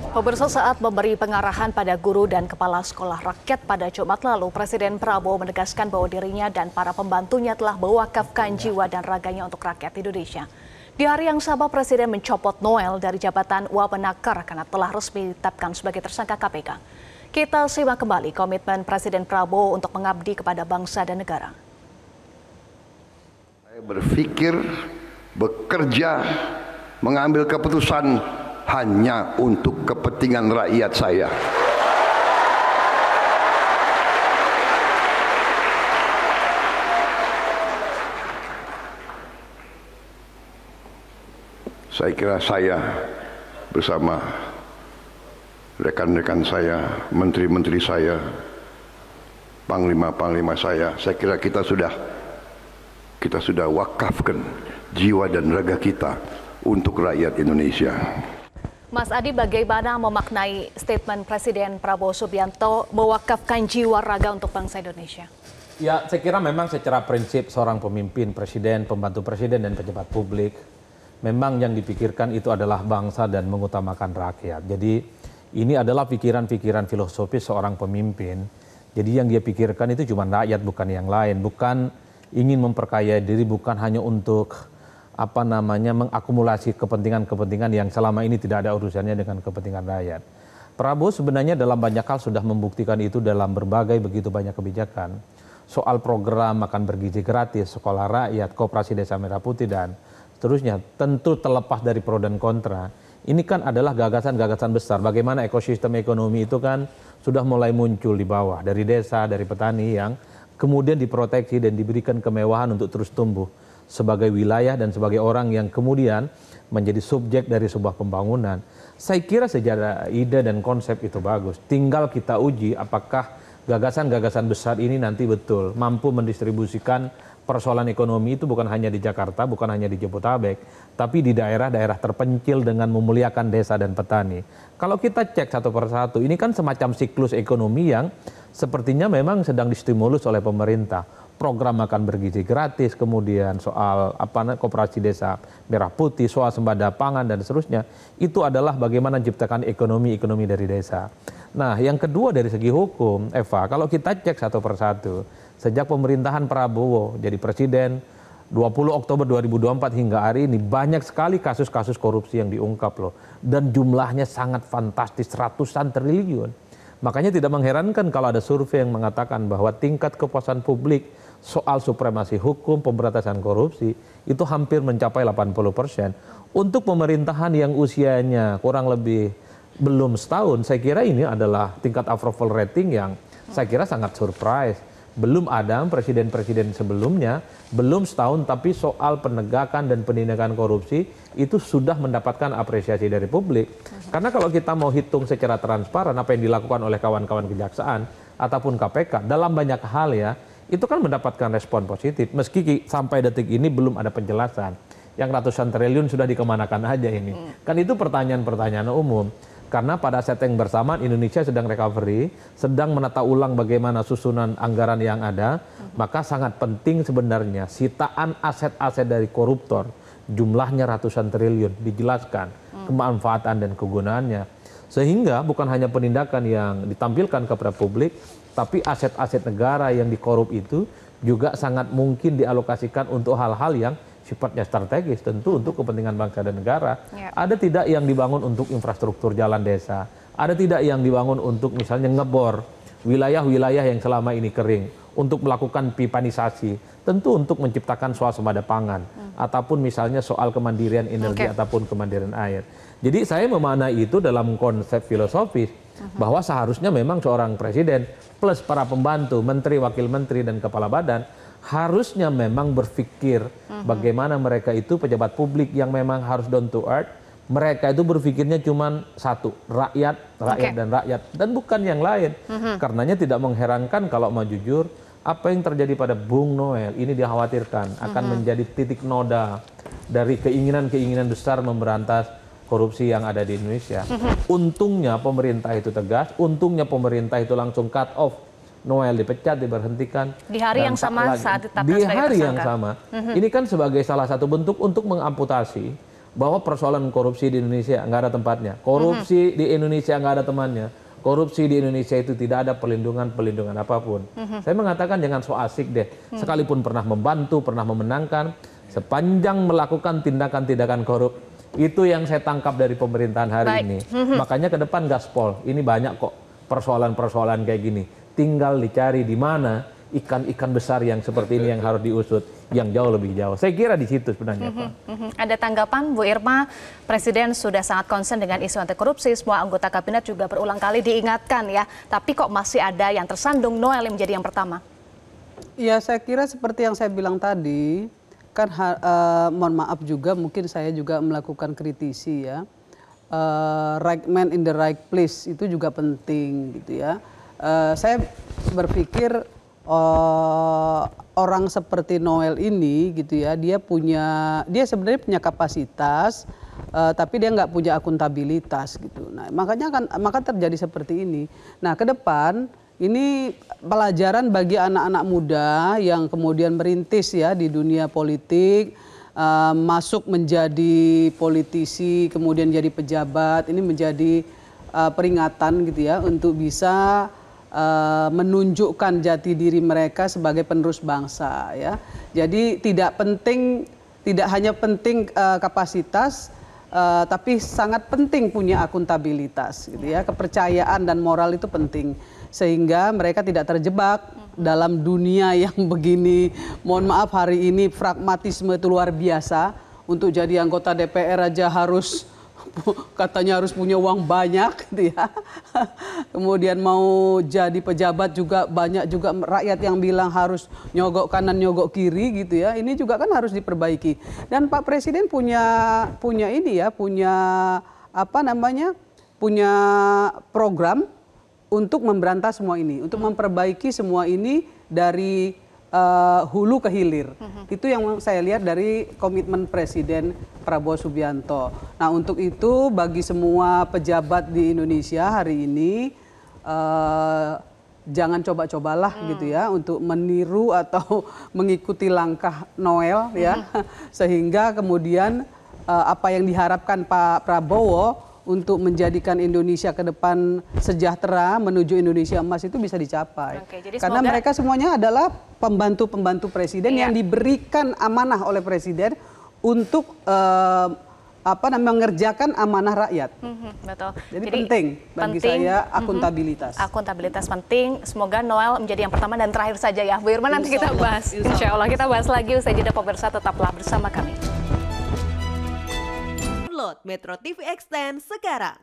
Pemirsa, saat memberi pengarahan pada guru dan kepala sekolah rakyat pada Jumat lalu, Presiden Prabowo menegaskan bahwa dirinya dan para pembantunya telah mewakafkan jiwa dan raganya untuk rakyat Indonesia. Di hari yang sama, Presiden mencopot Noel dari jabatan Wamenaker karena telah resmi ditetapkan sebagai tersangka KPK. Kita simak kembali komitmen Presiden Prabowo untuk mengabdi kepada bangsa dan negara. Saya berpikir, bekerja, mengambil keputusan hanya untuk kepentingan rakyat saya. Saya kira saya bersama rekan-rekan saya, menteri-menteri saya, panglima-panglima saya kira kita sudah wakafkan jiwa dan raga kita untuk rakyat Indonesia. Mas Adi, bagaimana memaknai statement Presiden Prabowo Subianto mewakafkan jiwa raga untuk bangsa Indonesia? Ya, saya kira memang secara prinsip seorang pemimpin, presiden, pembantu presiden, dan pejabat publik, memang yang dipikirkan itu adalah bangsa dan mengutamakan rakyat. Jadi ini adalah pikiran-pikiran filosofis seorang pemimpin. Jadi yang dia pikirkan itu cuma rakyat, bukan yang lain. Bukan ingin memperkaya diri, bukan hanya untuk mengakumulasi kepentingan-kepentingan yang selama ini tidak ada urusannya dengan kepentingan rakyat. Prabowo sebenarnya dalam banyak hal sudah membuktikan itu dalam berbagai begitu banyak kebijakan. Soal program makan bergizi gratis, sekolah rakyat, koperasi desa merah putih, dan seterusnya. Tentu terlepas dari pro dan kontra, ini kan adalah gagasan-gagasan besar. Bagaimana ekosistem ekonomi itu kan sudah mulai muncul di bawah, dari desa, dari petani yang kemudian diproteksi dan diberikan kemewahan untuk terus tumbuh sebagai wilayah dan sebagai orang yang kemudian menjadi subjek dari sebuah pembangunan. Saya kira secara ide dan konsep itu bagus. Tinggal kita uji apakah gagasan-gagasan besar ini nanti betul mampu mendistribusikan persoalan ekonomi itu bukan hanya di Jakarta, bukan hanya di Jabodetabek, tapi di daerah-daerah terpencil dengan memuliakan desa dan petani. Kalau kita cek satu persatu, ini kan semacam siklus ekonomi yang sepertinya memang sedang distimulus oleh pemerintah. Program makan bergizi gratis, kemudian soal koperasi desa merah putih, soal sembada pangan dan seterusnya, itu adalah bagaimana menciptakan ekonomi dari desa. Nah, yang kedua dari segi hukum, Eva, kalau kita cek satu persatu, sejak pemerintahan Prabowo jadi presiden 20 Oktober 2024 hingga hari ini banyak sekali kasus-kasus korupsi yang diungkap loh, dan jumlahnya sangat fantastis, ratusan triliun. Makanya tidak mengherankan kalau ada survei yang mengatakan bahwa tingkat kepuasan publik soal supremasi hukum, pemberantasan korupsi itu hampir mencapai 80%. Untuk pemerintahan yang usianya kurang lebih belum setahun, saya kira ini adalah tingkat approval rating yang saya kira sangat surprise. Belum ada presiden-presiden sebelumnya, belum setahun, tapi soal penegakan dan penindakan korupsi itu sudah mendapatkan apresiasi dari publik. Karena kalau kita mau hitung secara transparan apa yang dilakukan oleh kawan-kawan kejaksaan ataupun KPK dalam banyak hal ya, itu kan mendapatkan respon positif. Meski sampai detik ini belum ada penjelasan. Yang ratusan triliun sudah dikemanakan aja ini. Kan itu pertanyaan-pertanyaan umum. Karena pada saat yang bersamaan Indonesia sedang recovery, sedang menata ulang bagaimana susunan anggaran yang ada, maka sangat penting sebenarnya sitaan aset-aset dari koruptor, jumlahnya ratusan triliun, dijelaskan kemanfaatan dan kegunaannya. Sehingga bukan hanya penindakan yang ditampilkan kepada publik, tapi aset-aset negara yang dikorup itu juga sangat mungkin dialokasikan untuk hal-hal yang sifatnya strategis, tentu untuk kepentingan bangsa dan negara. Ada tidak yang dibangun untuk infrastruktur jalan desa, ada tidak yang dibangun untuk misalnya ngebor wilayah-wilayah yang selama ini kering, untuk melakukan pipanisasi, tentu untuk menciptakan swasembada pangan, ataupun misalnya soal kemandirian energi ataupun kemandirian air. Jadi saya memaknai itu dalam konsep filosofis, bahwa seharusnya memang seorang presiden plus para pembantu, menteri, wakil menteri, dan kepala badan harusnya memang berpikir bagaimana mereka itu pejabat publik yang memang harus down to earth. Mereka itu berpikirnya cuma satu, rakyat dan rakyat, dan bukan yang lain. Karenanya tidak mengherankan kalau mau jujur, apa yang terjadi pada Bung Noel ini dikhawatirkan akan menjadi titik noda dari keinginan-keinginan besar memberantas korupsi yang ada di Indonesia. Untungnya pemerintah itu tegas, untungnya pemerintah itu langsung cut off Noel dipecat, diberhentikan. Di hari yang sama saat ditetapkan di sebagai hari tersangka. yang sama. Ini kan sebagai salah satu bentuk untuk mengamputasi bahwa persoalan korupsi di Indonesia nggak ada tempatnya. Korupsi di Indonesia nggak ada temannya. Korupsi di Indonesia itu tidak ada pelindungan apapun. Saya mengatakan jangan so asik deh. Sekalipun pernah membantu, pernah memenangkan, sepanjang melakukan tindakan-tindakan korup, itu yang saya tangkap dari pemerintahan hari ini. Makanya ke depan gaspol, ini banyak kok persoalan-persoalan kayak gini. Tinggal dicari di mana ikan-ikan besar yang seperti ini yang harus diusut, yang jauh lebih jauh. Saya kira di situ sebenarnya, Pak. Ada tanggapan, Bu Irma? Presiden sudah sangat concern dengan isu anti korupsi. Semua anggota kabinet juga berulang kali diingatkan ya. Tapi kok masih ada yang tersandung, Noel yang menjadi yang pertama? Ya, saya kira seperti yang saya bilang tadi, kan mohon maaf juga, mungkin saya juga melakukan kritisi ya. Right man in the right place itu juga penting gitu ya. Saya berpikir orang seperti Noel ini gitu ya, dia sebenarnya punya kapasitas, tapi dia nggak punya akuntabilitas gitu. Nah, maka terjadi seperti ini. Nah, ke depan ini pelajaran bagi anak-anak muda yang kemudian merintis ya di dunia politik, masuk menjadi politisi, kemudian jadi pejabat. Ini menjadi peringatan gitu ya untuk bisa menunjukkan jati diri mereka sebagai penerus bangsa ya. Jadi tidak hanya penting kapasitas, tapi sangat penting punya akuntabilitas gitu ya. Kepercayaan dan moral itu penting sehingga mereka tidak terjebak dalam dunia yang begini. Mohon maaf, hari ini pragmatisme itu luar biasa. Untuk jadi anggota DPR aja katanya harus punya uang banyak gitu ya. Kemudian mau jadi pejabat juga banyak juga rakyat yang bilang harus nyogok kanan nyogok kiri gitu ya. Ini juga kan harus diperbaiki. Dan Pak Presiden punya program untuk memberantas semua ini, untuk memperbaiki semua ini dari hulu ke hilir. Itu yang saya lihat dari komitmen Presiden Prabowo Subianto. Nah, untuk itu bagi semua pejabat di Indonesia hari ini jangan coba-cobalah gitu ya untuk meniru atau mengikuti langkah Noel ya, sehingga kemudian apa yang diharapkan Pak Prabowo untuk menjadikan Indonesia ke depan sejahtera menuju Indonesia emas itu bisa dicapai. Karena mereka semuanya adalah pembantu-pembantu presiden yang diberikan amanah oleh presiden untuk mengerjakan amanah rakyat. Betul. Jadi penting bagi saya akuntabilitas. Akuntabilitas penting. Semoga Noel menjadi yang pertama dan terakhir saja ya. Bu Irma, nanti kita bahas. Insya Allah kita bahas lagi. Usai jeda, pemirsa tetaplah bersama kami. Download Metro TV Extend sekarang.